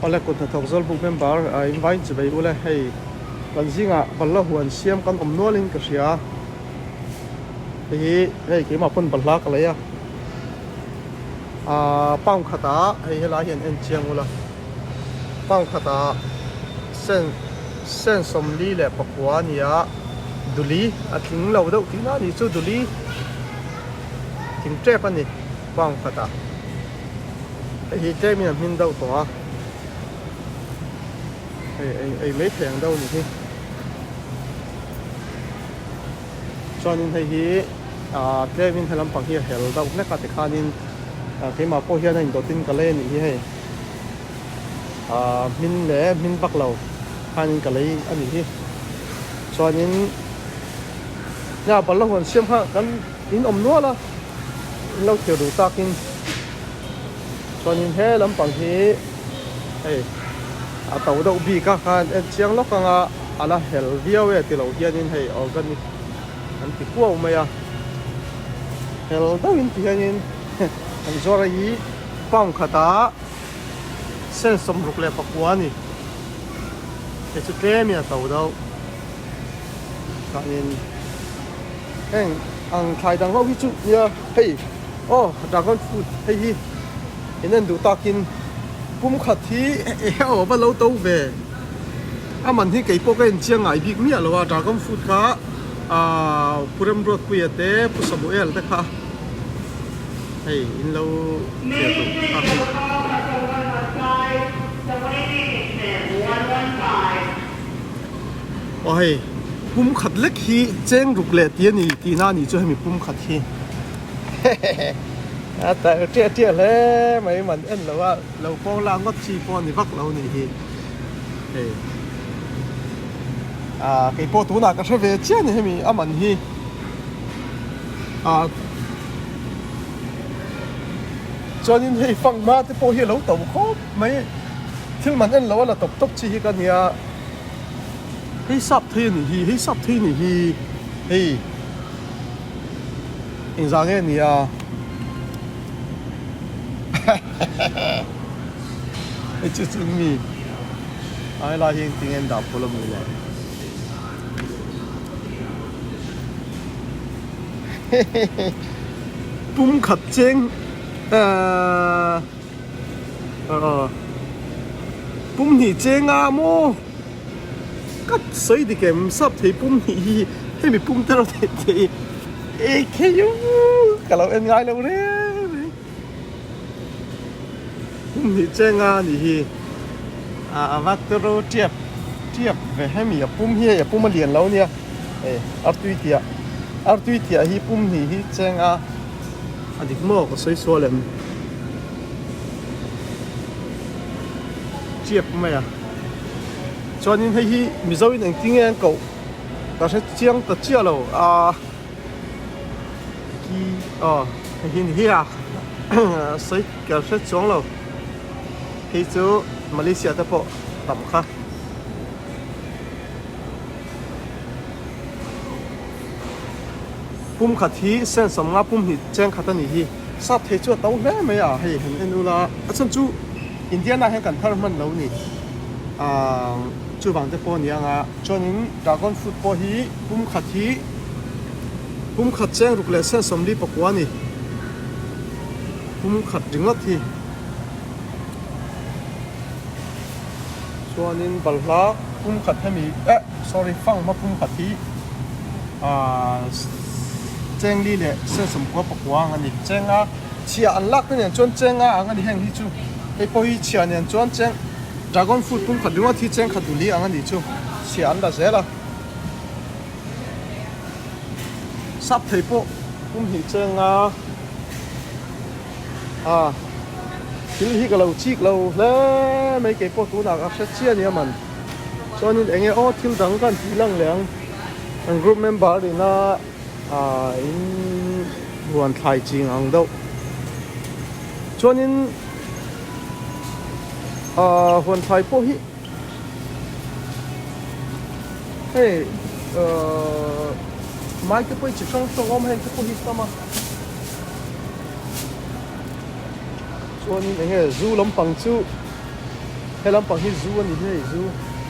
ole kun thok zol bu member invite chu bai ule hei kan zinga balla huan siam kan omnolin ka sia hi hei ke ma pon balla ka leya pang khata hei hela hian en chiang ula pang khata sen somli le pakwa nia duli athing lo do tina ni chu duli king trap ani pang khata hi te min min do to a ai mấy thèn đâu nhỉ cho nên thấy hi cái mình thấy làm bằng hier hell đâu nãy cái khăn in cái mà po hiền anh đầu tiên cái lên nhỉ hay mình lẽ mình bắt lâu khăn cái lấy anh nhỉ cho nên nhà bắt lâu còn xem ha cái in nữa là lâu chiều đủ ta kinh cho nên thế làm bằng hi hay tàu đâu bị các han chiang lóc ang ala hel viau e tilo hian in hei organic an ti kuau mai a hel đâu in ti hian in an zora yi pang khata sen som ruk le pakwa ni e chu tlem ya tàu đâu ka in heng ang thai dang ho hi chu ya hei dragon fruit hei hi inen du takin pum khát thì ở bên lâu tàu về mình thì cái bộ cái chiang ngải bị mía rồi dragon fruit cả puram road quay thế pu samuel thế cả hey in lâu ôi pum khát lek hi cheng rục lệ tiền ni tina ni cho hay mình pum khát hi tại chia lẽ mấy mình ăn là lâu phong lang ngót chi phong thì vắt lâu này thì cái bộ tủ nào cái số về chia này mình mình hi cho nên hay phăng ma thì bộ hi lâu tàu khó mấy khi mình ăn lâu là tập tốc chi cái này hay sắp thế này hay sắp thế này hay hình dạng cái này itu cumi, ai lah yang tinggal dah pulau mulai. Pum khát cheng, pum ni cheng mo, cắt sấy thì kèm sắp thì pum ni, hay bị pum tao thì, cái gì, kalau em ngay lâu đấy. Thì cheng thì vắt tơ tiệp về hay mi pum hi pum mà liền lâu nha ar tui tia hi pum hi cheng adik mo có soi so lem tiệp mày cho nên hay hi mi zo in tiếng anh cậu ta sẽ chiang ta chia lâu hi hi soi cái sẽ chong lâu thì chỗ Malaysia ta po tầm khác pum khát hi sen som nga pum hi cheng khát ni hi sắp thấy chỗ tàu lẽ mấy hay hình anh ula chân chú India na hay cần thar man lâu ni chú vàng ta po ni cho nên dragon fruit po hi pum khát cheng ruk le sen som li pakwa ni pum khát ringot hi cho nên balha pum khát hay mi sorry phang mà pum khát hi cheng li le sen som ko pakwa ngani cheng chia an lak ne chon cheng ngani heng hi chu e po hi chia ne chon cheng dragon fruit pum khát ringot hi cheng khát du li ngani chu chia an da zela sắp thấy po pum hi cheng thì cái lâu chiếc lâu lẽ mấy cái bộ tủ nào áp sát chia nhỉ mình cho nên anh ấy thiếu đắngกันทีหลังanh group member thì nó hoàn thành chính hàng đâu cho nên hoàn thành po hi hey mai cái po chỉ trong ôm hay cái po hi sao mà cho nên anh ấy du lắm bằng chú he lam pang hi zu ani he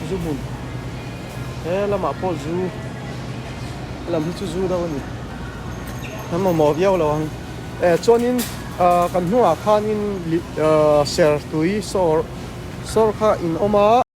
zu mun he lam a pol zu lam hi chu zu da ani nam mo viau lo ang chonin kan hnuah khan in ser tui sor kha in oma